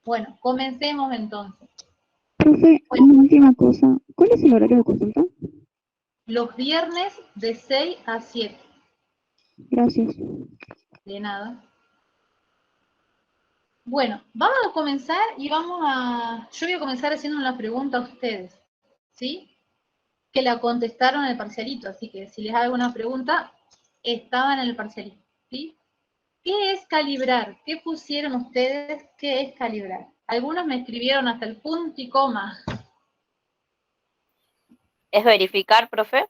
Bueno, comencemos entonces. Profe, Bueno, una última cosa. ¿Cuál es el horario de consulta? los viernes de 6 a 7. Gracias. De nada. Bueno, vamos a comenzar y yo voy a comenzar haciendo una pregunta a ustedes, ¿sí? Que la contestaron en el parcialito, así que si les hago alguna pregunta, estaban en el parcialito, ¿sí? ¿Qué es calibrar? ¿Qué pusieron ustedes? ¿Qué es calibrar? Algunos me escribieron hasta el punto y coma. ¿Es verificar, profe?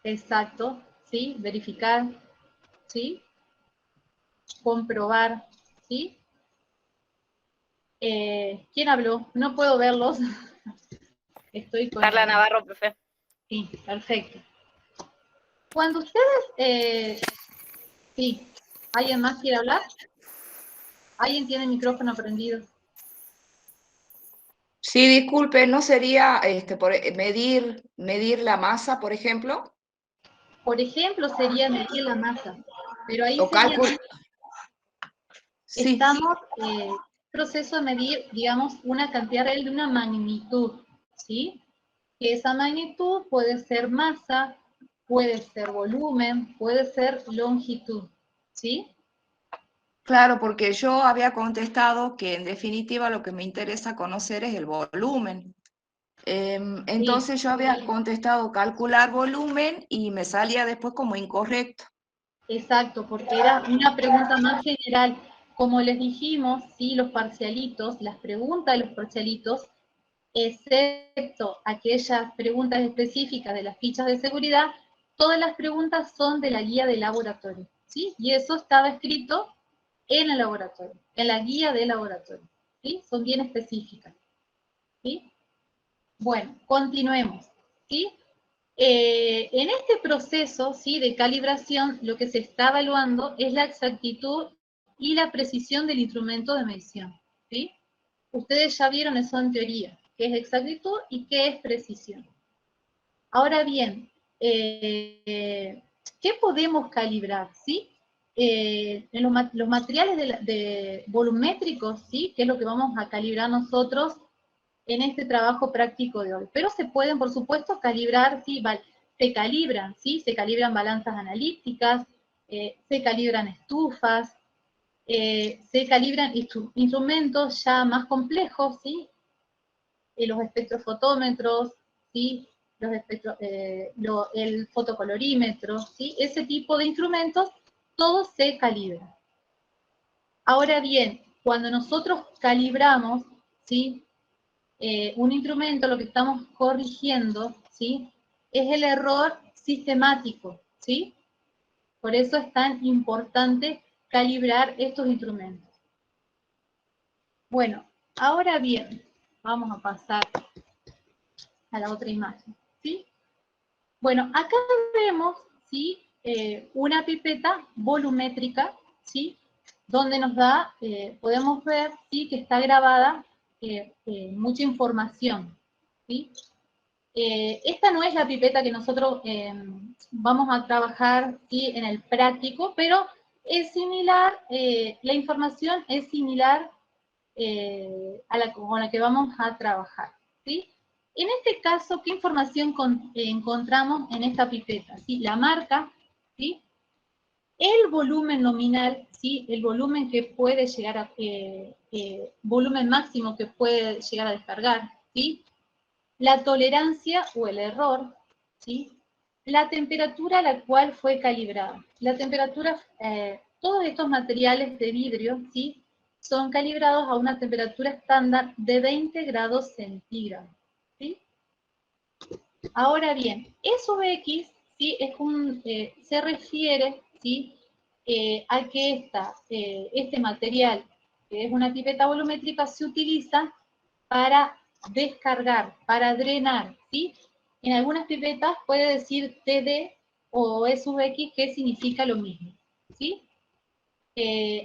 Exacto, ¿sí? Verificar, ¿sí? Comprobar, ¿sí? ¿Quién habló? No puedo verlos. Estoy con Carla el... Navarro, profe. Sí, perfecto. Cuando ustedes... sí, ¿alguien más quiere hablar? ¿Alguien tiene el micrófono prendido? Sí, disculpe, ¿no sería medir la masa, por ejemplo? Por ejemplo, sería medir la masa, pero ahí O sería... cálculo. Sí, Estamos en proceso de medir, digamos, una cantidad real de una magnitud, ¿sí? Que esa magnitud puede ser masa, puede ser volumen, puede ser longitud, ¿sí? claro, porque yo había contestado que en definitiva lo que me interesa conocer es el volumen. Sí, Entonces yo había contestado calcular volumen y me salía después como incorrecto. exacto, porque era una pregunta más general. Como les dijimos, sí, los parcialitos, las preguntas de los parcialitos, excepto aquellas preguntas específicas de las fichas de seguridad, todas las preguntas son de la guía de laboratorio, ¿sí? Y eso estaba escrito en el laboratorio, en la guía de laboratorio, ¿sí? Son bien específicas, ¿sí? Bueno, continuemos, ¿sí? En este proceso, ¿sí? De calibración, lo que se está evaluando es la exactitud y la precisión del instrumento de medición, ¿sí? Ustedes ya vieron eso en teoría, qué es exactitud y qué es precisión. Ahora bien, ¿qué podemos calibrar? ¿Sí? En los materiales volumétricos, ¿sí? Que es lo que vamos a calibrar nosotros en este trabajo práctico de hoy. Pero se pueden, por supuesto, calibrar, ¿sí? Se calibran, ¿sí? Se calibran balanzas analíticas, se calibran estufas, se calibran instrumentos ya más complejos, ¿sí? Los espectrofotómetros, ¿sí? El fotocolorímetro, ¿sí? Ese tipo de instrumentos, todo se calibra. Ahora bien, cuando nosotros calibramos, ¿sí? Un instrumento, lo que estamos corrigiendo, ¿sí? Es el error sistemático, ¿sí? Por eso es tan importante calibrar estos instrumentos. Bueno, ahora bien, vamos a pasar a la otra imagen, ¿sí? Bueno, acá vemos, ¿sí? Una pipeta volumétrica, ¿sí? Donde nos da, podemos ver, ¿sí? Que está grabada mucha información, ¿sí? Esta no es la pipeta que nosotros vamos a trabajar, ¿sí? En el práctico, pero es similar, la información es similar con la que vamos a trabajar, ¿sí? En este caso, ¿qué información encontramos en esta pipeta? ¿Sí? La marca, ¿sí? El volumen nominal, ¿sí? El volumen que puede llegar a, volumen máximo que puede llegar a descargar, ¿sí? La tolerancia o el error, ¿sí? La temperatura a la cual fue calibrada. La temperatura, todos estos materiales de vidrio, ¿sí? Son calibrados a una temperatura estándar de 20 grados centígrados, ¿sí? Ahora bien, SVX, ¿sí? Se refiere, ¿sí? A que este material, que es una pipeta volumétrica, se utiliza para descargar, para drenar, ¿sí? En algunas pipetas puede decir TD o SVX, que significa lo mismo, ¿sí?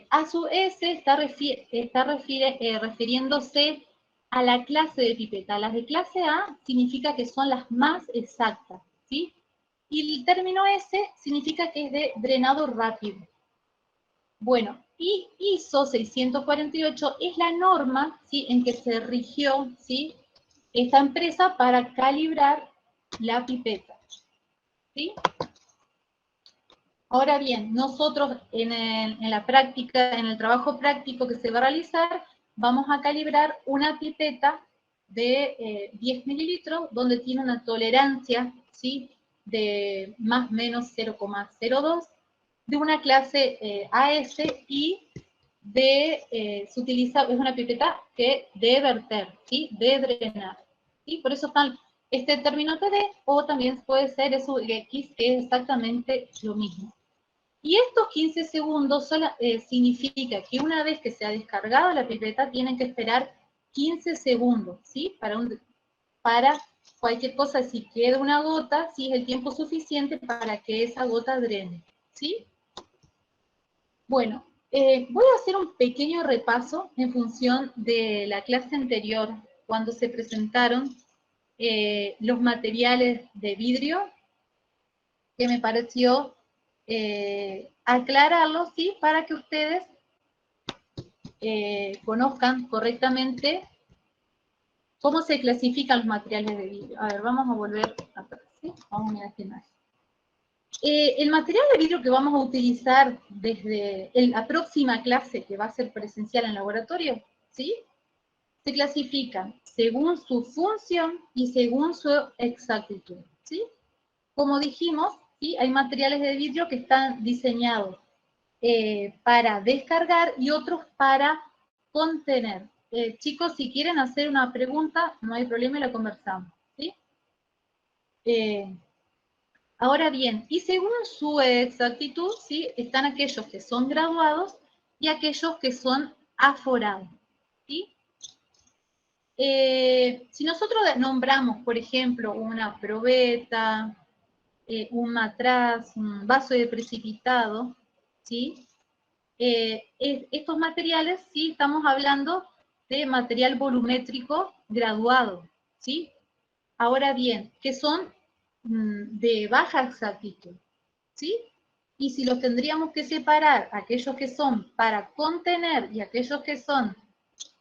A su S está refiriéndose a la clase de pipeta. Las de clase A significa que son las más exactas, ¿sí? Y el término S significa que es de drenado rápido. Bueno, Y ISO 648 es la norma, ¿sí?, en que se rigió, ¿sí?, esta empresa para calibrar la pipeta, ¿sí? Ahora bien, nosotros en la práctica, en el trabajo práctico que se va a realizar, vamos a calibrar una pipeta de 10 mililitros, donde tiene una tolerancia, ¿sí?, de más o menos 0,02, de una clase AS, y se utiliza, es una pipeta que de verter, ¿sí?, de drenar, ¿sí? Por eso están este término TD, o también puede ser eso X, que es exactamente lo mismo. Y estos 15 segundos significa que una vez que se ha descargado la pipeta, tienen que esperar 15 segundos, ¿sí? Para cualquier cosa, si queda una gota, sí es el tiempo suficiente para que esa gota drene, ¿sí? Bueno, voy a hacer un pequeño repaso en función de la clase anterior, cuando se presentaron los materiales de vidrio, que me pareció aclararlo, ¿sí?, para que ustedes conozcan correctamente cómo se clasifican los materiales de vidrio. A ver, vamos a volver atrás, ¿sí? Vamos a mirar esta imagen. El material de vidrio que vamos a utilizar desde la próxima clase, que va a ser presencial en laboratorio, ¿sí?, se clasifican según su función y según su exactitud, ¿sí? Como dijimos, ¿sí?, hay materiales de vidrio que están diseñados para descargar y otros para contener. Chicos, si quieren hacer una pregunta, no hay problema y la conversamos, ¿sí? Ahora bien, y según su exactitud, ¿sí?, están aquellos que son graduados y aquellos que son aforados, ¿sí? Si nosotros nombramos, por ejemplo, una probeta, un matraz, un vaso de precipitado, ¿sí?, estos materiales, sí, estamos hablando de material volumétrico graduado, ¿sí? Ahora bien, que son de baja exactitud, ¿sí? Y si los tendríamos que separar, aquellos que son para contener y aquellos que son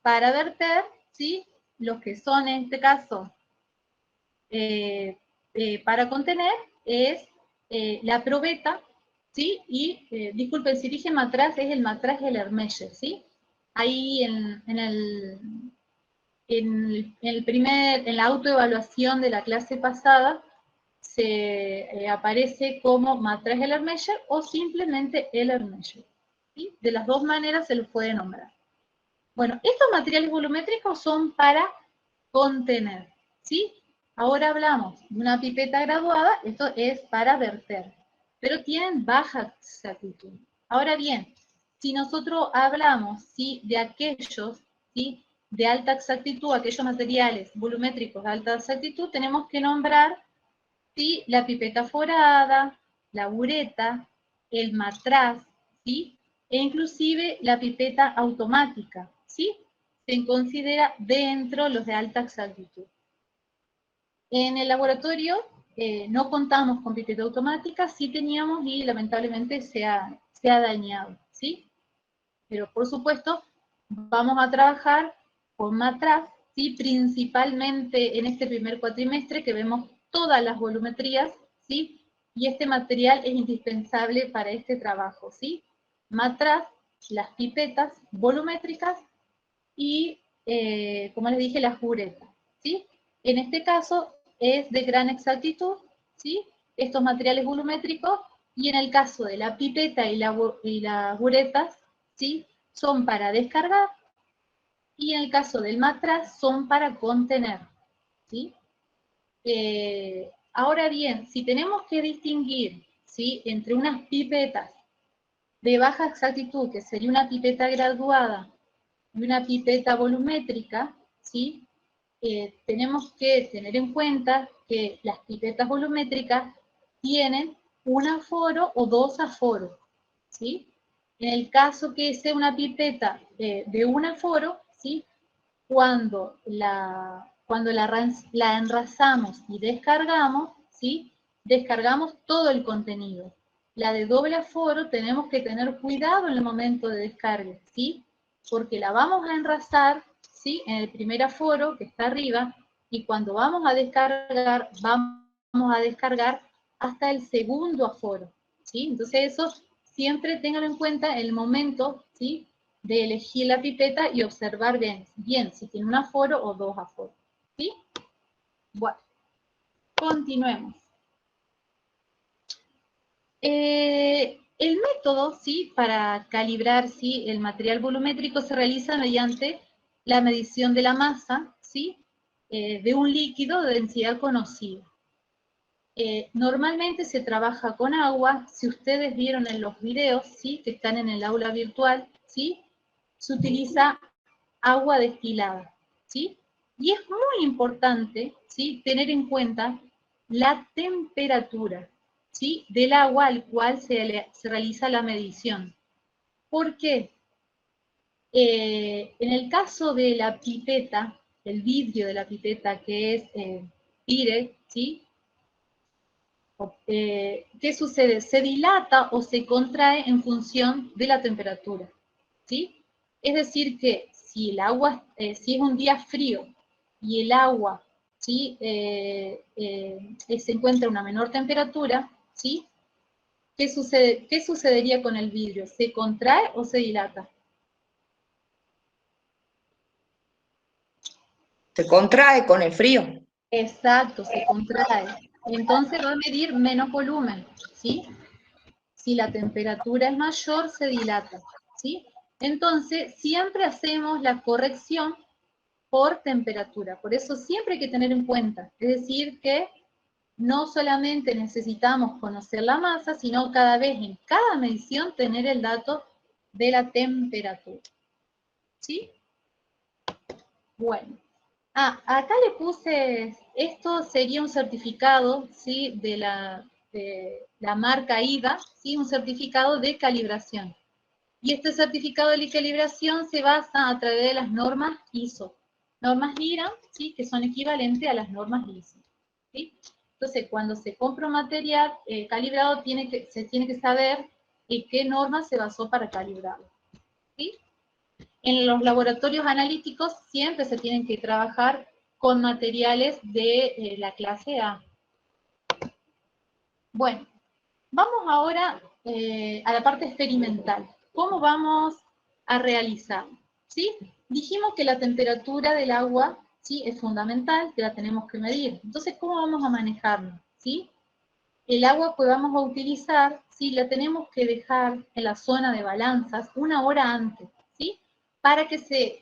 para verter, ¿sí? Los que son, en este caso, para contener, es la probeta, ¿sí? Y, disculpen, si dije matraz, es el matraz del Ermeyer, ¿sí? Ahí en la autoevaluación de la clase pasada, se aparece como matraz del Ermeyer o simplemente el Ermeyer, ¿sí? De las dos maneras se los puede nombrar. Bueno, estos materiales volumétricos son para contener, ¿sí? Ahora hablamos de una pipeta graduada, esto es para verter, pero tienen baja exactitud. Ahora bien, si nosotros hablamos, ¿sí?, de aquellos, ¿sí?, de alta exactitud, aquellos materiales volumétricos de alta exactitud, tenemos que nombrar, ¿sí?, la pipeta forada, la bureta, el matraz, ¿sí?, e inclusive la pipeta automática, ¿sí? Se considera dentro los de alta exactitud. En el laboratorio no contamos con pipeta automática, sí teníamos y lamentablemente se ha dañado, ¿sí? Pero por supuesto vamos a trabajar con matraz, ¿sí?, principalmente en este primer cuatrimestre que vemos todas las volumetrías, ¿sí? Y este material es indispensable para este trabajo, ¿sí? Matraz, las pipetas volumétricas y, como les dije, las buretas, ¿sí? En este caso es de gran exactitud, ¿sí?, estos materiales volumétricos, y en el caso de la pipeta y las buretas, ¿sí?, son para descargar, y en el caso del matraz son para contener, ¿sí? Ahora bien, si tenemos que distinguir, ¿sí?, entre unas pipetas de baja exactitud, que sería una pipeta graduada, y una pipeta volumétrica, ¿sí?, tenemos que tener en cuenta que las pipetas volumétricas tienen un aforo o dos aforos, ¿sí? En el caso que sea una pipeta de un aforo, ¿sí?, cuando la enrasamos y descargamos, ¿sí?, descargamos todo el contenido. La de doble aforo tenemos que tener cuidado en el momento de descarga, ¿sí? Porque la vamos a enrasar, ¿sí? En el primer aforo, que está arriba, y cuando vamos a descargar hasta el segundo aforo, ¿sí? Entonces eso siempre ténganlo en cuenta en el momento, ¿sí? De elegir la pipeta y observar bien si tiene un aforo o dos aforos, ¿sí? Bueno, continuemos. El método, ¿sí? Para calibrar, ¿sí? El material volumétrico se realiza mediante la medición de la masa, ¿sí? De un líquido de densidad conocida. Normalmente se trabaja con agua. Si ustedes vieron en los videos, ¿sí? Que están en el aula virtual, ¿sí? Se utiliza agua destilada, ¿sí? Y es muy importante, ¿sí? Tener en cuenta la temperatura, ¿sí? Del agua al cual se realiza la medición. ¿Por qué? En el caso de la pipeta, el vidrio de la pipeta, que es Pyrex, ¿sí? ¿Qué sucede? Se dilata o se contrae en función de la temperatura, ¿sí? Es decir que si el agua, si es un día frío y el agua, ¿sí? Se encuentra a una menor temperatura, ¿sí? ¿Qué sucede? ¿Qué sucedería con el vidrio? ¿Se contrae o se dilata? Se contrae con el frío. Exacto, se contrae. Entonces va a medir menos volumen, ¿sí? Si la temperatura es mayor, se dilata, ¿sí? Entonces, siempre hacemos la corrección por temperatura. Por eso siempre hay que tener en cuenta. Es decir, que no solamente necesitamos conocer la masa, sino cada vez en cada medición tener el dato de la temperatura. ¿Sí? Bueno. Acá le puse, esto sería un certificado, ¿sí? De la marca IDA, ¿sí? Un certificado de calibración. Y este certificado de calibración se basa a través de las normas ISO. Normas IRA, ¿sí? Que son equivalentes a las normas ISO. ¿Sí? Entonces, cuando se compra un material calibrado, se tiene que saber en qué norma se basó para calibrarlo. ¿Sí? En los laboratorios analíticos siempre se tienen que trabajar con materiales de la clase A. Bueno, vamos ahora a la parte experimental. ¿Cómo vamos a realizar? ¿Sí? Dijimos que la temperatura del agua, ¿sí? Es fundamental, que la tenemos que medir. Entonces, ¿cómo vamos a manejarlo? ¿Sí? El agua que vamos a utilizar, ¿sí? La tenemos que dejar en la zona de balanzas 1 hora antes, ¿sí? Para que se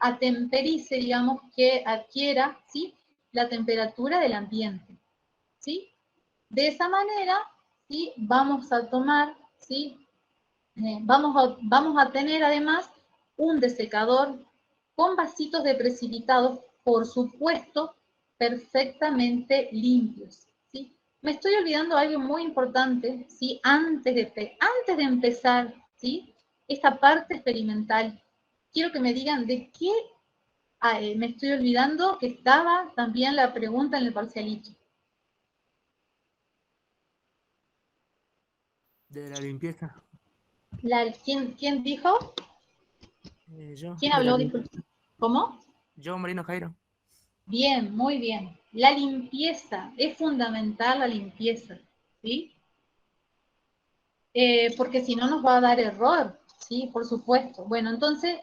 atemperice, digamos, que adquiera, ¿sí? La temperatura del ambiente, ¿sí? De esa manera, ¿sí? Vamos a tomar, ¿sí? Vamos a tener además un desecador con vasitos de precipitados, por supuesto, perfectamente limpios, ¿sí? Me estoy olvidando algo muy importante, ¿sí? Antes de empezar, ¿sí? Esta parte experimental, quiero que me digan de qué me estoy olvidando, que estaba también la pregunta en el parcialito. De la limpieza. ¿Quién dijo? Yo, ¿Quién de la habló? limpieza. ¿Cómo? Yo, Marino Jairo. Bien, muy bien. La limpieza, es fundamental la limpieza, ¿sí? Porque si no nos va a dar error, ¿sí? Por supuesto. Bueno, entonces,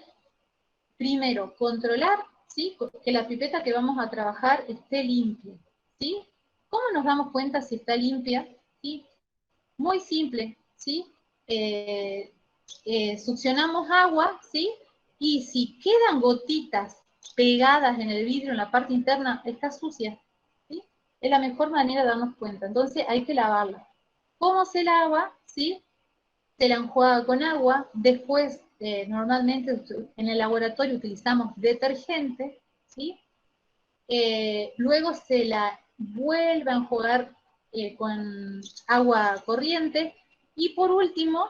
primero, controlar, ¿sí? Que la pipeta que vamos a trabajar esté limpia, ¿sí? ¿Cómo nos damos cuenta si está limpia? ¿Sí? Muy simple, ¿sí? Succionamos agua, ¿sí? Y si quedan gotitas pegadas en el vidrio, en la parte interna, está sucia, ¿sí? Es la mejor manera de darnos cuenta. Entonces hay que lavarla. ¿Cómo se lava? ¿Sí? Se la enjuaga con agua. Después, normalmente en el laboratorio utilizamos detergente, ¿sí? Luego se la vuelve a enjuagar con agua corriente. Y por último,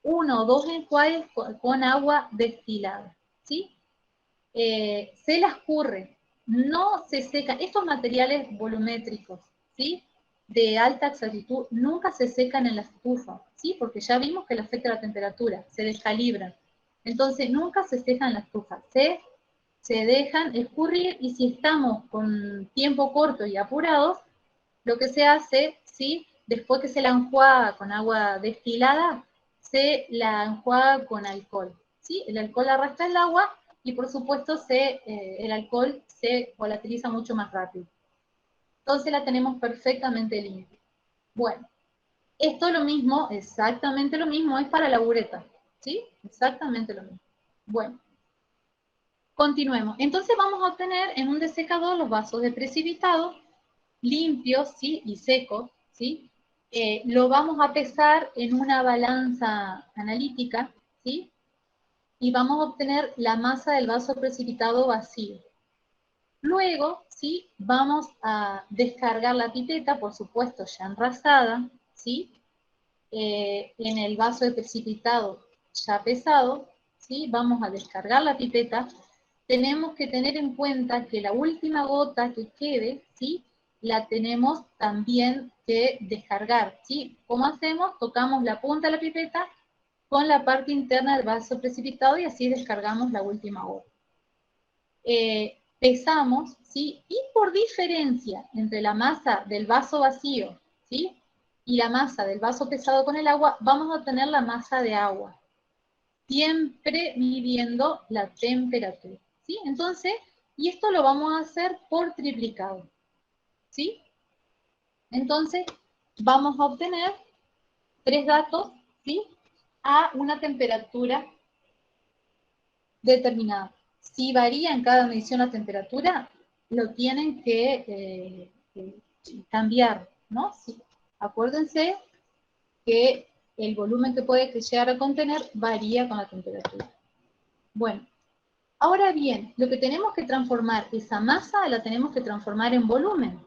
1 o 2 enjuagues con agua destilada, ¿sí? Se las escurre, no se secan. Estos materiales volumétricos, ¿sí? de alta exactitud nunca se secan en la estufa, ¿sí? Porque ya vimos que le afecta la temperatura, se descalibran. Entonces, nunca se secan en la estufa, se dejan escurrir, y si estamos con tiempo corto y apurados, lo que se hace, ¿sí? Después que se la enjuaga con agua destilada, se la enjuaga con alcohol, ¿sí? El alcohol arrastra el agua y por supuesto el alcohol se volatiliza mucho más rápido. Entonces la tenemos perfectamente limpia. Bueno, esto lo mismo, exactamente lo mismo es para la bureta, ¿sí? Exactamente lo mismo. Bueno, continuemos. Entonces vamos a obtener en un desecador los vasos de precipitado limpios, ¿sí? Y secos, ¿sí? Lo vamos a pesar en una balanza analítica, ¿sí? Y vamos a obtener la masa del vaso precipitado vacío. Luego, ¿sí? Vamos a descargar la pipeta, por supuesto ya enrasada, ¿sí? En el vaso de precipitado ya pesado, ¿sí? Vamos a descargar la pipeta. Tenemos que tener en cuenta que la última gota que quede, ¿sí? La tenemos también que descargar, ¿sí? ¿Cómo hacemos? Tocamos la punta de la pipeta con la parte interna del vaso precipitado y así descargamos la última gota. Pesamos, ¿sí? Y por diferencia entre la masa del vaso vacío, ¿sí? Y la masa del vaso pesado con el agua, vamos a obtener la masa de agua, siempre midiendo la temperatura, ¿sí? Entonces, y esto lo vamos a hacer por triplicado, ¿sí? Entonces, vamos a obtener 3 datos, ¿sí? A una temperatura determinada. Si varía en cada medición la temperatura, lo tienen que cambiar, ¿no? Sí. Acuérdense que el volumen que puede llegar a contener varía con la temperatura. Bueno, ahora bien, lo que tenemos que transformar, esa masa la tenemos que transformar en volumen,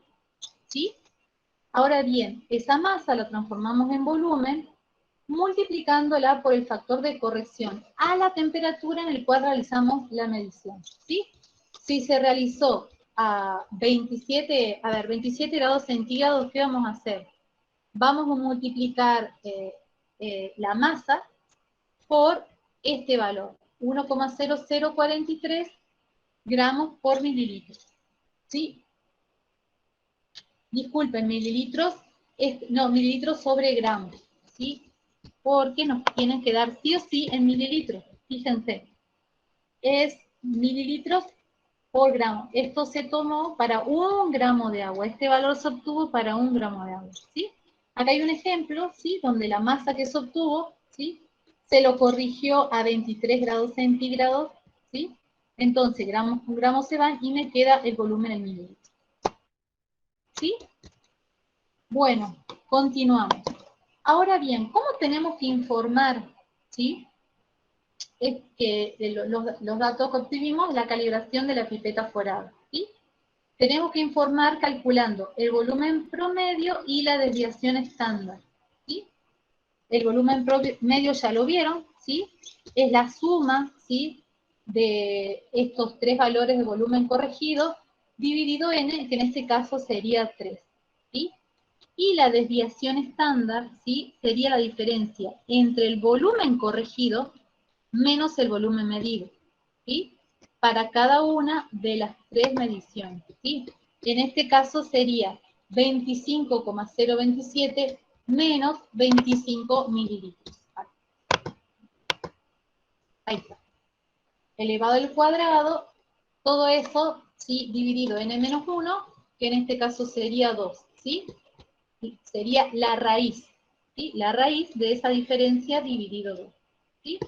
¿sí? Ahora bien, esa masa la transformamos en volumen multiplicándola por el factor de corrección a la temperatura en el cual realizamos la medición, ¿sí? Si se realizó a 27 grados centígrados, ¿qué vamos a hacer? Vamos a multiplicar la masa por este valor, 1,0043 gramos por mililitro, ¿sí? Disculpen, mililitros sobre gramos, ¿sí? Porque nos tienen que dar sí o sí en mililitros. Fíjense, es mililitros por gramo. Esto se tomó para 1 gramo de agua. Este valor se obtuvo para 1 gramo de agua, ¿sí? Acá hay un ejemplo, ¿sí? Donde la masa que se obtuvo, ¿sí? Se lo corrigió a 23 grados centígrados, ¿sí? Entonces, gramos con gramos se van y me queda el volumen en mililitros, ¿sí? Bueno, continuamos. Ahora bien, ¿cómo tenemos que informar, ¿sí? Es que los datos que obtuvimos, la calibración de la pipeta forada, ¿sí? Tenemos que informar calculando el volumen promedio y la desviación estándar, ¿sí? El volumen promedio ya lo vieron, ¿sí? Es la suma, ¿sí? De estos 3 valores de volumen corregido dividido n, que en este caso sería 3, ¿sí? Y la desviación estándar, ¿sí? Sería la diferencia entre el volumen corregido menos el volumen medido, ¿sí? Para cada una de las 3 mediciones, ¿sí? En este caso sería 25,027 menos 25 mililitros. Ahí está. Elevado al cuadrado, todo eso, ¿sí? Dividido en n-1, que en este caso sería 2, ¿sí? Sería la raíz, ¿sí? La raíz de esa diferencia dividido 2, ¿sí?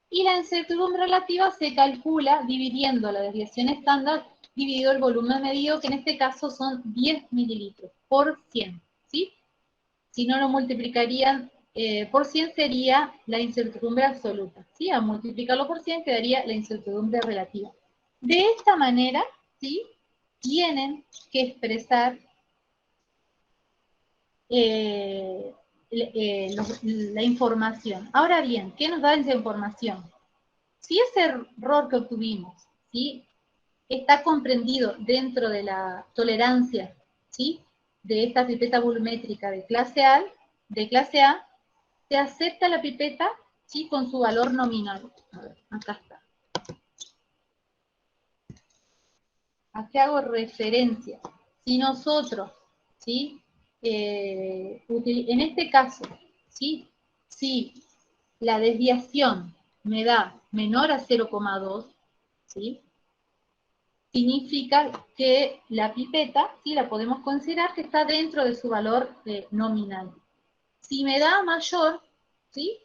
Y la incertidumbre relativa se calcula dividiendo la desviación estándar dividido el volumen medido, que en este caso son 10 mililitros por 100, ¿sí? Si no lo multiplicarían por 100 sería la incertidumbre absoluta, ¿sí? A multiplicarlo por 100 quedaría la incertidumbre relativa. De esta manera, ¿sí? Tienen que expresar la información. Ahora bien, ¿qué nos da esa información? Si ese error que obtuvimos, ¿sí? Está comprendido dentro de la tolerancia, ¿sí? de esta pipeta volumétrica de clase A, se acepta la pipeta, ¿sí? Con su valor nominal. A ver, acá está. Aquí hago referencia. Si nosotros, ¿sí? En este caso, ¿sí? Si la desviación me da menor a 0,2, ¿sí? Significa que la pipeta, ¿sí? La podemos considerar que está dentro de su valor nominal. Si me da mayor, ¿sí?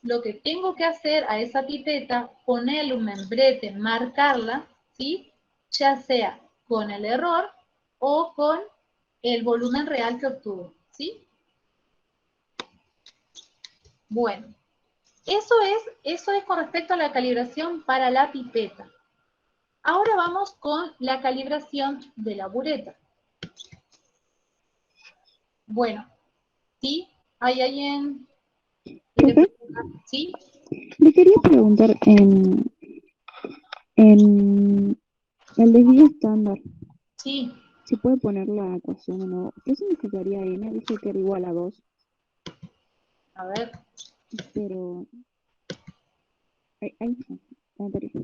Lo que tengo que hacer a esa pipeta, ponerle un membrete, marcarla, ¿sí? Ya sea con el error o con el volumen real que obtuve, ¿sí? Bueno, eso es con respecto a la calibración para la pipeta. Ahora vamos con la calibración de la bureta. Bueno, ¿sí? ¿Hay alguien que te Profe, pregunta? ¿Sí? le quería preguntar en el desvío estándar, Sí. si puede poner la ecuación o no. ¿Qué significaría n? Dice que era igual a 2, A ver. pero ahí está, la anterior.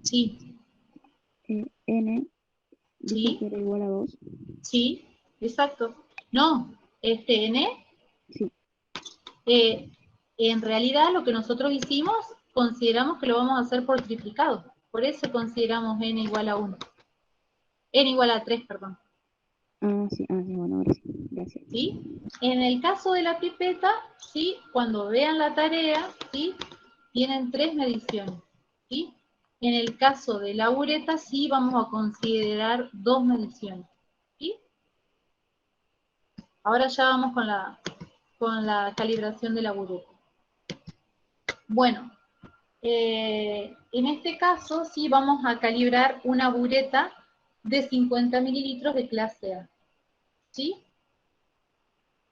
Sí. N dijo Sí. que era igual a 2. Sí. Exacto. No. N, Sí. en realidad lo que nosotros hicimos, consideramos que lo vamos a hacer por triplicado. Por eso consideramos n igual a 1. N igual a 3, perdón. Sí, bueno, ahora sí, gracias. ¿Sí? En el caso de la pipeta, ¿sí? Cuando vean la tarea, ¿sí? Tienen 3 mediciones, ¿sí? En el caso de la bureta, sí vamos a considerar 2 mediciones, ¿sí? Ahora ya vamos con la calibración de la bureta. Bueno, en este caso, sí vamos a calibrar una bureta de 50 mililitros de clase A, ¿sí?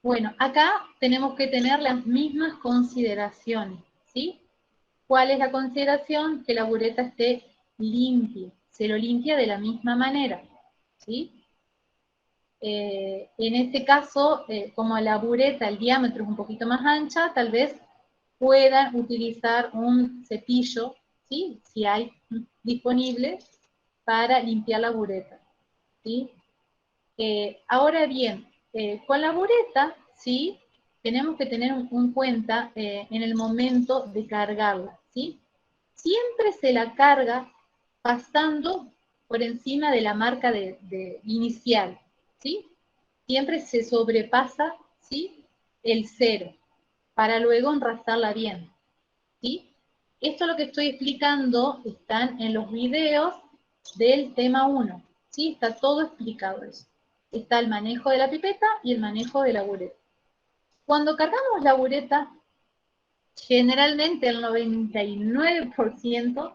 Bueno, acá tenemos que tener las mismas consideraciones, ¿sí? ¿Cuál es la consideración? Que la bureta esté limpia, se lo limpia de la misma manera, ¿sí? En este caso, como la bureta, el diámetro es un poquito más ancha, tal vez puedan utilizar un cepillo, ¿sí? Si hay disponible, para limpiar la bureta, ¿sí? Ahora bien, con la bureta, ¿sí? Tenemos que tener en cuenta en el momento de cargarla, ¿sí? Siempre se la carga pasando por encima de la marca inicial, ¿sí? Siempre se sobrepasa, ¿sí? El 0, para luego enrasarla bien, ¿sí? Esto lo que estoy explicando están en los videos del tema 1, ¿sí? Está todo explicado eso. Está el manejo de la pipeta y el manejo de la bureta. Cuando cargamos la bureta, generalmente el 99%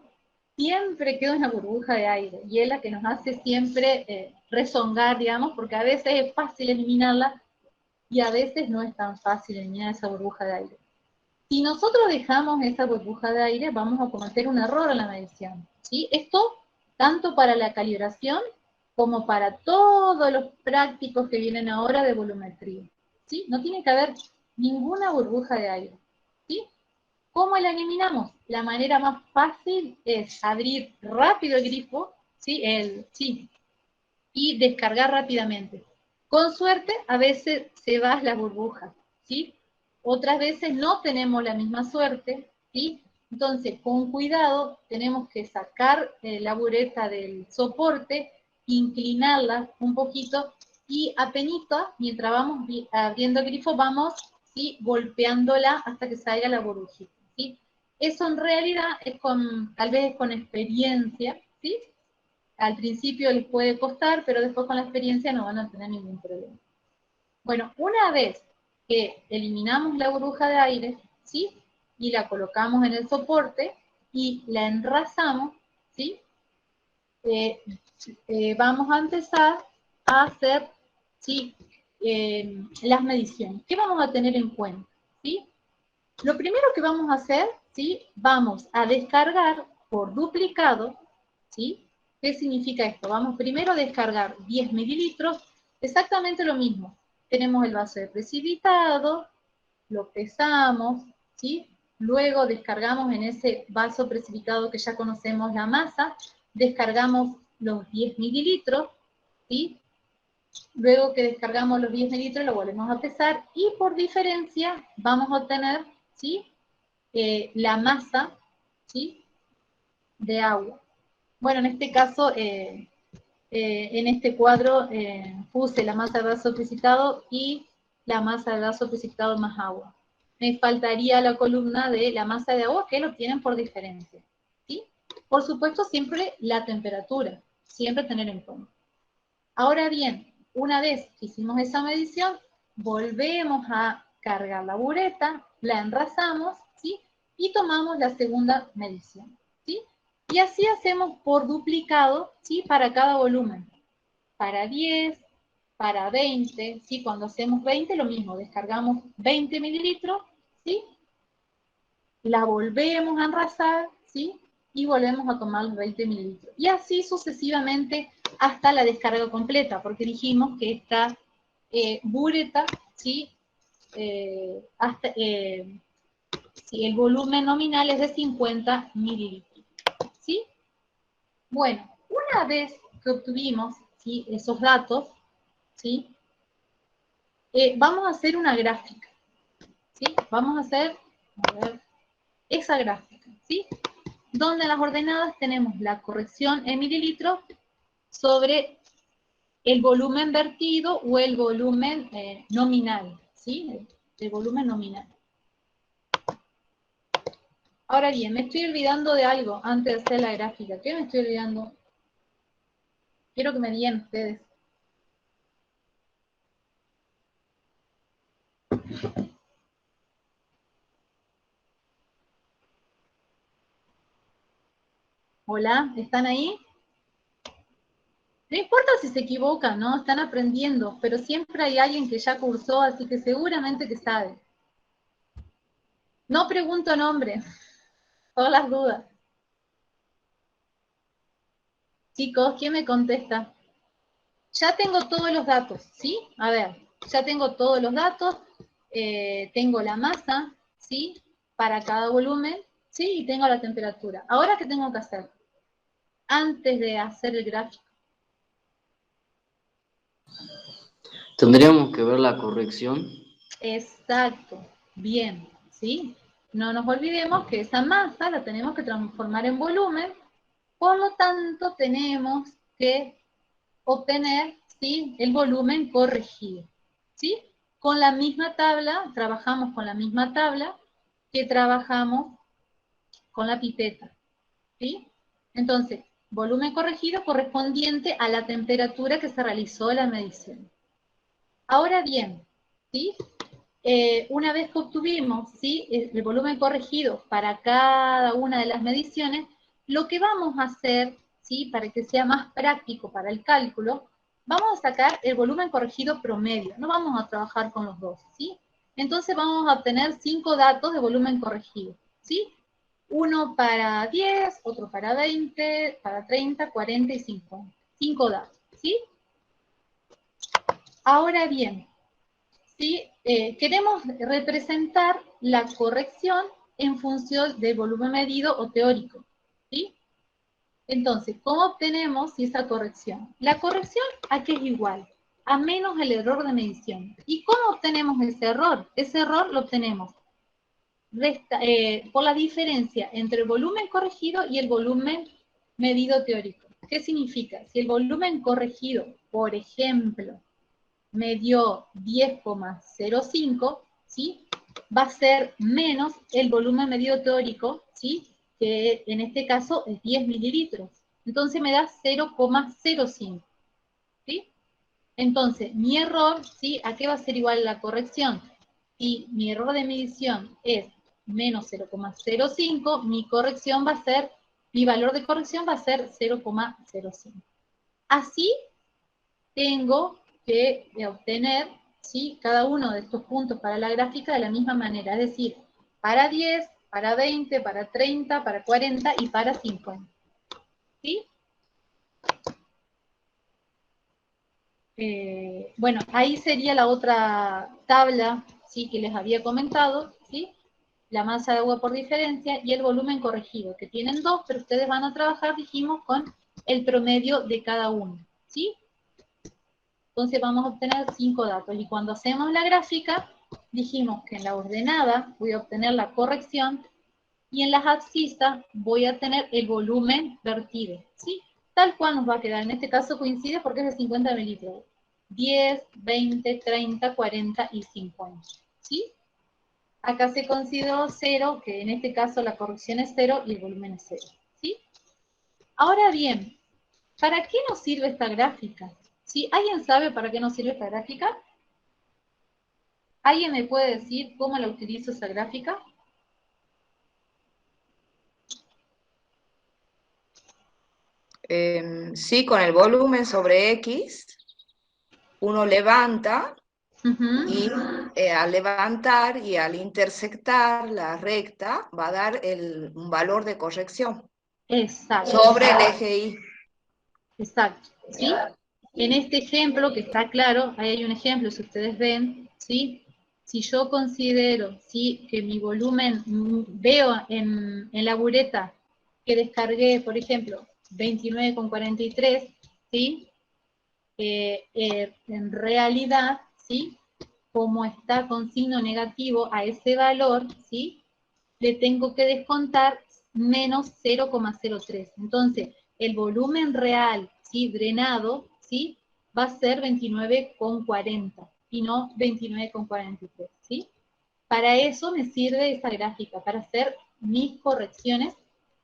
siempre queda una burbuja de aire, y es la que nos hace siempre rezongar, digamos, porque a veces es fácil eliminarla y a veces no es tan fácil eliminar esa burbuja de aire. Si nosotros dejamos esa burbuja de aire, vamos a cometer un error en la medición, ¿sí? Esto tanto para la calibración como para todos los prácticos que vienen ahora de volumetría, ¿sí? No tiene que haber ninguna burbuja de aire, ¿sí? ¿Cómo la eliminamos? La manera más fácil es abrir rápido el grifo, ¿sí? Y descargar rápidamente. Con suerte, a veces se van las burbujas, ¿sí? Otras veces no tenemos la misma suerte, ¿sí? Entonces, con cuidado, tenemos que sacar la bureta del soporte, inclinarla un poquito y apenita, mientras vamos abriendo el grifo, vamos, ¿sí? Golpeándola hasta que salga la burbujita, ¿sí? Eso en realidad es tal vez con experiencia, ¿sí? Al principio les puede costar, pero después con la experiencia no van a tener ningún problema. Bueno, una vez que eliminamos la burbuja de aire, ¿sí? Y la colocamos en el soporte y la enrasamos, ¿sí? Vamos a empezar a hacer, ¿sí? Las mediciones. ¿Qué vamos a tener en cuenta? ¿Sí? Lo primero que vamos a hacer, ¿sí? Vamos a descargar por duplicado, ¿sí? ¿Qué significa esto? Vamos primero a descargar 10 mililitros, exactamente lo mismo. Tenemos el vaso de precipitado, lo pesamos, ¿sí? Luego descargamos en ese vaso precipitado que ya conocemos la masa, descargamos los 10 mililitros, ¿sí? Luego que descargamos los 10 mililitros lo volvemos a pesar y por diferencia vamos a obtener, ¿sí? La masa, ¿sí? De agua. Bueno, en este caso, en este cuadro puse la masa de vaso precipitado y la masa de vaso precipitado más agua. Me faltaría la columna de la masa de agua que lo tienen por diferencia, ¿sí? Por supuesto, siempre la temperatura, siempre tener en cuenta. Ahora bien, una vez que hicimos esa medición, volvemos a cargar la bureta, la enrasamos, ¿sí? Y tomamos la segunda medición, ¿sí? Y así hacemos por duplicado, ¿sí? Para cada volumen. Para 10, para 20, ¿sí? Cuando hacemos 20, lo mismo, descargamos 20 mililitros, ¿sí? La volvemos a enrasar, ¿sí? Y volvemos a tomar los 20 mililitros. Y así sucesivamente hasta la descarga completa, porque dijimos que esta bureta, ¿sí? Si el volumen nominal es de 50 mililitros, ¿sí? Bueno, una vez que obtuvimos, ¿sí? Esos datos, ¿sí? Vamos a hacer una gráfica, ¿sí? Vamos a hacer, a ver, esa gráfica, ¿sí? Donde en las ordenadas tenemos la corrección en mililitros sobre el volumen vertido o el volumen nominal, ¿sí? El volumen nominal. Ahora bien, me estoy olvidando de algo antes de hacer la gráfica. ¿Qué me estoy olvidando? Quiero que me digan ustedes. Hola, ¿están ahí? No importa si se equivocan, ¿no? Están aprendiendo, pero siempre hay alguien que ya cursó, así que seguramente que sabe. No pregunto nombre, todas las dudas. Chicos, ¿quién me contesta? Ya tengo todos los datos, ¿sí? A ver, ya tengo todos los datos, tengo la masa, ¿sí? Para cada volumen, ¿sí? Y tengo la temperatura. Ahora, ¿qué tengo que hacer? Antes de hacer el gráfico. Tendríamos que ver la corrección. Exacto, bien, ¿sí? No nos olvidemos que esa masa la tenemos que transformar en volumen, por lo tanto tenemos que obtener, ¿sí? El volumen corregido, ¿sí? Con la misma tabla, trabajamos con la misma tabla que trabajamos con la pipeta, ¿sí? Entonces, volumen corregido correspondiente a la temperatura que se realizó la medición. Ahora bien, ¿sí? Una vez que obtuvimos, ¿sí? El volumen corregido para cada una de las mediciones, lo que vamos a hacer, ¿sí? Para que sea más práctico para el cálculo, vamos a sacar el volumen corregido promedio, no vamos a trabajar con los dos, ¿sí? Entonces vamos a obtener 5 datos de volumen corregido, ¿sí? Uno para 10, otro para 20, para 30, 40 y 50. 5 datos, ¿sí? Ahora bien, ¿sí? Queremos representar la corrección en función del volumen medido o teórico, ¿sí? Entonces, ¿cómo obtenemos esa corrección? La corrección, ¿a qué es igual? A menos el error de medición. ¿Y cómo obtenemos ese error? Ese error lo obtenemos por la diferencia entre el volumen corregido y el volumen medido teórico. ¿Qué significa? Si el volumen corregido, por ejemplo, me dio 10,05, ¿sí? Va a ser menos el volumen medido teórico, ¿sí? Que en este caso es 10 mililitros. Entonces me da 0,05, ¿sí? Entonces, mi error, ¿sí? ¿A qué va a ser igual la corrección? Si mi error de medición es menos 0,05, mi corrección va a ser, mi valor de corrección va a ser 0,05. Así tengo que obtener, ¿sí? Cada uno de estos puntos para la gráfica de la misma manera, es decir, para 10, para 20, para 30, para 40 y para 50. ¿Sí? Bueno, ahí sería la otra tabla, ¿sí? Que les había comentado, ¿sí? La masa de agua por diferencia y el volumen corregido, que tienen dos, pero ustedes van a trabajar, dijimos, con el promedio de cada uno, ¿sí? Entonces vamos a obtener 5 datos, y cuando hacemos la gráfica, dijimos que en la ordenada voy a obtener la corrección, y en las abscisas voy a tener el volumen vertido, ¿sí? Tal cual nos va a quedar, en este caso coincide porque es de 50 mililitros, 10, 20, 30, 40 y 50, ¿sí? Acá se consideró 0, que en este caso la corrección es 0 y el volumen es 0, ¿sí? Ahora bien, ¿para qué nos sirve esta gráfica? ¿Sí? ¿Alguien sabe para qué nos sirve esta gráfica? ¿Alguien me puede decir cómo la utilizo esa gráfica? Sí, con el volumen sobre X, uno levanta y al levantar y al intersectar la recta va a dar un valor de corrección Exacto. sobre el eje Y. Exacto, ¿sí? En este ejemplo, que está claro, ahí hay un ejemplo, si ustedes ven, ¿sí? Si yo considero, ¿sí? Que mi volumen, veo en la bureta que descargué, por ejemplo, 29,43, ¿sí? En realidad, ¿sí? Como está con signo negativo a ese valor, ¿sí? Le tengo que descontar menos 0,03. Entonces, el volumen real, ¿sí? Drenado, ¿sí? Va a ser 29,40 y no 29,43, ¿sí? Para eso me sirve esta gráfica, para hacer mis correcciones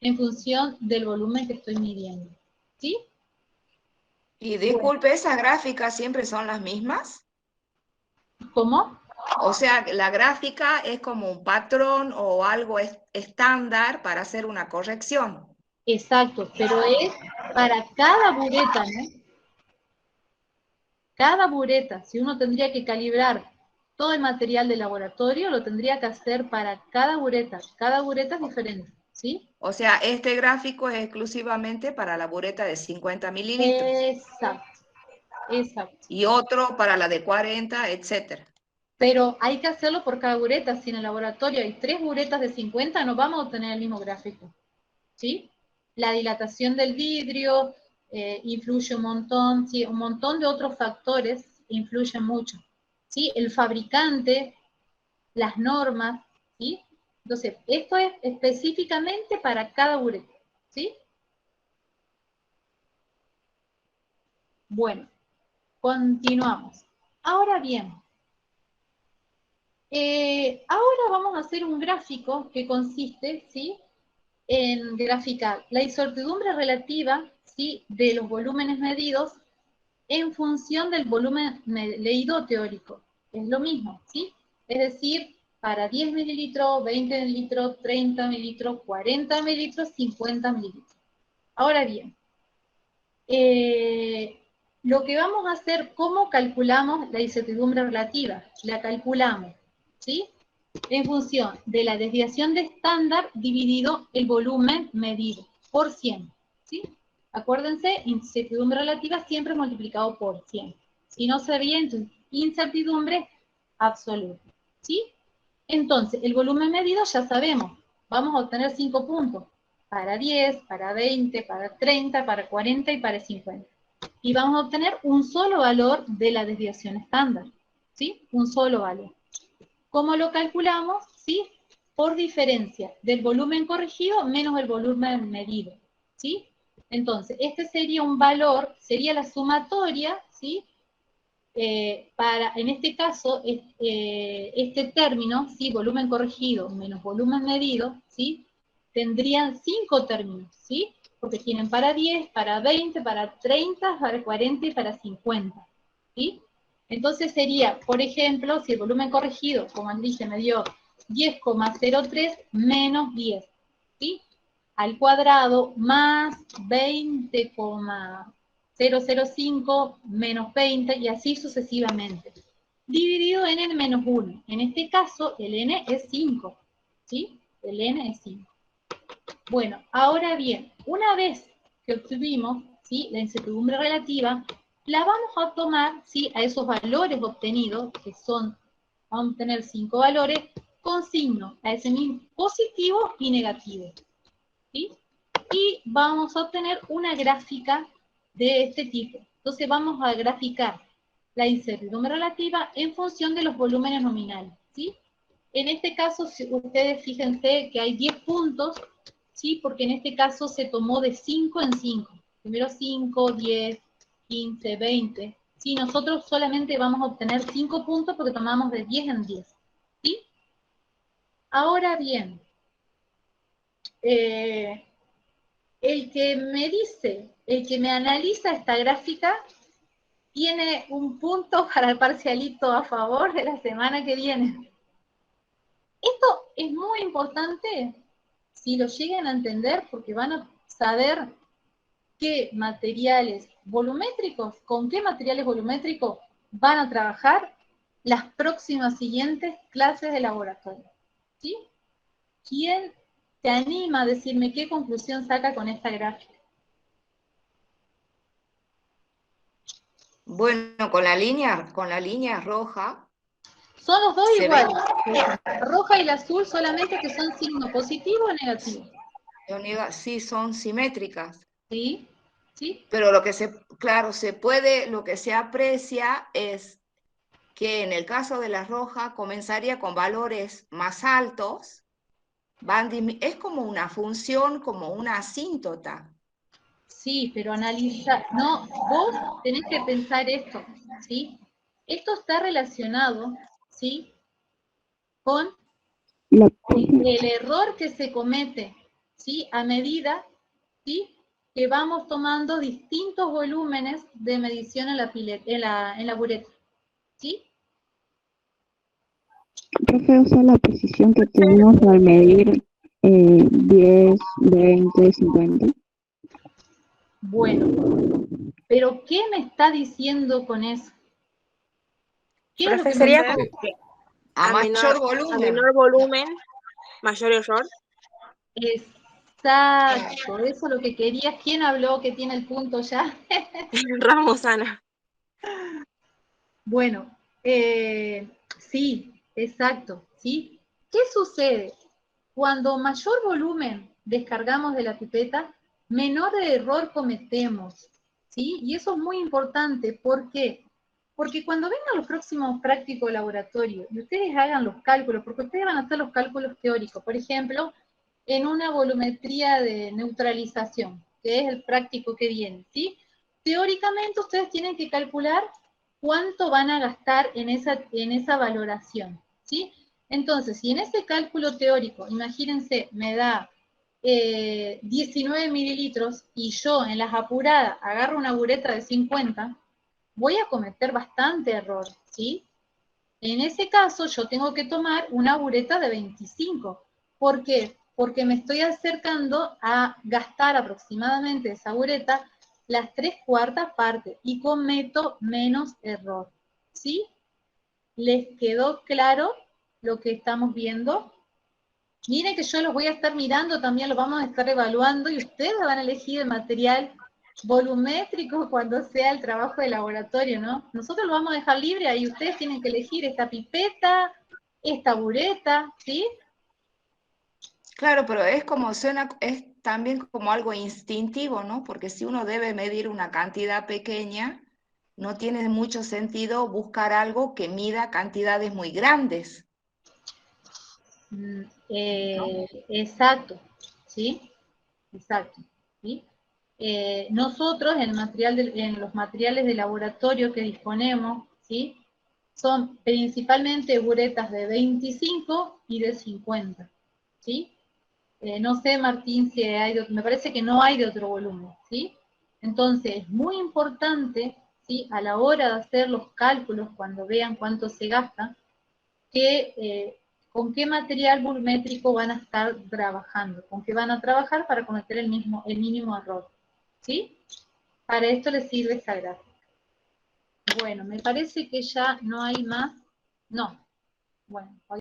en función del volumen que estoy midiendo, ¿sí? Y Bueno, disculpe, ¿esas gráficas siempre son las mismas? ¿cómo? O sea, la gráfica es como un patrón o algo estándar para hacer una corrección. Exacto, pero es para cada bureta, ¿no? Cada bureta, si uno tendría que calibrar todo el material de laboratorio, lo tendría que hacer para cada bureta. Cada bureta es diferente, ¿sí? O sea, este gráfico es exclusivamente para la bureta de 50 mililitros Exacto, exacto. y otro para la de 40, etcétera. Pero hay que hacerlo por cada bureta. Si en el laboratorio hay 3 buretas de 50, no vamos a obtener el mismo gráfico, ¿sí? La dilatación del vidrio influye un montón, ¿sí? Un montón de otros factores influyen mucho, ¿sí? El fabricante, las normas, ¿sí? Entonces, esto es específicamente para cada bureta, ¿sí? Bueno, continuamos. Ahora bien, ahora vamos a hacer un gráfico que consiste, ¿sí? En graficar la incertidumbre relativa, ¿sí? De los volúmenes medidos en función del volumen leído teórico. Es lo mismo, ¿sí? Es decir, para 10 mililitros, 20 mililitros, 30 mililitros, 40 mililitros, 50 mililitros. Ahora bien, lo que vamos a hacer, ¿cómo calculamos la incertidumbre relativa? La calculamos, ¿sí? En función de la desviación de estándar dividido el volumen medido por 100, ¿sí? Acuérdense, incertidumbre relativa siempre multiplicado por 100. Si no sería, entonces, incertidumbre absoluta, ¿sí? Entonces, el volumen medido ya sabemos, vamos a obtener 5 puntos, para 10, para 20, para 30, para 40 y para 50. Y vamos a obtener un solo valor de la desviación estándar, ¿sí? Un solo valor. ¿Cómo lo calculamos? ¿Sí? Por diferencia del volumen corregido menos el volumen medido, ¿sí? Entonces, este sería un valor, sería la sumatoria, ¿sí? En este caso, este término, ¿sí? Volumen corregido menos volumen medido, ¿sí? Tendrían 5 términos, ¿sí? Porque tienen para 10, para 20, para 30, para 40 y para 50, ¿sí? Entonces sería, por ejemplo, si el volumen corregido, como dije, me dio 10,03 menos 10, ¿sí? Al cuadrado más 20,005 menos 20 y así sucesivamente. Dividido en n menos 1. En este caso, el n es 5, ¿sí? El n es 5. Bueno, ahora bien, una vez que obtuvimos, ¿sí? La incertidumbre relativa, la vamos a tomar, ¿sí? A esos valores obtenidos, que son, vamos a obtener 5 valores, con signo a ese mismo positivo y negativo, ¿sí? Y vamos a obtener una gráfica de este tipo. Entonces vamos a graficar la incertidumbre relativa en función de los volúmenes nominales, ¿sí? En este caso, si ustedes fíjense que hay 10 puntos, ¿sí? Porque en este caso se tomó de 5 en 5. Primero 5, 10, 15, 20. ¿Sí? Nosotros solamente vamos a obtener 5 puntos porque tomamos de 10 en 10. ¿Sí? Ahora bien, el que me dice, el que me analiza esta gráfica, tiene un punto para el parcialito a favor de la semana que viene. Esto es muy importante si lo llegan a entender, porque van a saber qué materiales volumétricos, con qué materiales volumétricos van a trabajar las próximas siguientes clases de laboratorio. ¿Sí? ¿Quién se anima a decirme qué conclusión saca con esta gráfica? Bueno, con la línea roja. Son los dos Se iguales. La roja y la azul solamente que son signo positivo o negativo. Sí, son simétricas. ¿Sí? ¿Sí? Pero lo que lo que se aprecia es que en el caso de la roja comenzaría con valores más altos, es como una función, como una asíntota. Sí, pero analiza, no, vos tenés que pensar esto, ¿sí? Esto está relacionado, ¿sí? Con el error que se comete, ¿sí? A medida, ¿sí? Que vamos tomando distintos volúmenes de medición en la bureta, ¿sí? Profe, usa la precisión que tenemos al medir 10, 20, 50. Bueno, pero ¿qué me está diciendo con eso? ¿Qué es lo Profe, que sería me... como que A mayor a menor volumen, mayor error. Exacto, eso es lo que querías. ¿Quién habló que tiene el punto ya? Ramos, Ana. Bueno, sí, exacto, ¿sí? ¿Qué sucede? Cuando mayor volumen descargamos de la pipeta, menor error cometemos, ¿sí? Y eso es muy importante, ¿por qué? Porque cuando vengan los próximos prácticos laboratorios y ustedes hagan los cálculos, porque ustedes van a hacer los cálculos teóricos, por ejemplo, en una volumetría de neutralización, que es el práctico que viene, ¿sí? Teóricamente ustedes tienen que calcular cuánto van a gastar en esa valoración, ¿sí? Entonces, si en ese cálculo teórico, imagínense, me da 19 mililitros y yo en las apuradas agarro una bureta de 50, voy a cometer bastante error, ¿sí? En ese caso, yo tengo que tomar una bureta de 25. ¿Por qué? Porque me estoy acercando a gastar aproximadamente esa bureta las 3/4 partes y cometo menos error. ¿Sí? ¿Les quedó claro lo que estamos viendo? Miren que yo los voy a estar mirando, también los vamos a estar evaluando y ustedes van a elegir el material volumétrico cuando sea el trabajo de laboratorio, ¿no? Nosotros lo vamos a dejar libre, ahí ustedes tienen que elegir esta pipeta, esta bureta, ¿sí? Claro, pero es también como algo instintivo, ¿no? Porque si uno debe medir una cantidad pequeña, no tiene mucho sentido buscar algo que mida cantidades muy grandes. Exacto, ¿sí? Exacto, ¿sí? Nosotros en los materiales de laboratorio que disponemos, ¿sí? Son principalmente buretas de 25 y de 50, ¿sí? No sé, Martín, si me parece que no hay de otro volumen, ¿sí? Entonces, es muy importante, ¿sí? A la hora de hacer los cálculos, cuando vean cuánto se gasta, que con qué material volumétrico van a estar trabajando, con qué van a trabajar para cometer el mínimo error, ¿sí? Para esto les sirve esta gráfica. Bueno, me parece que ya no hay más. No. Bueno,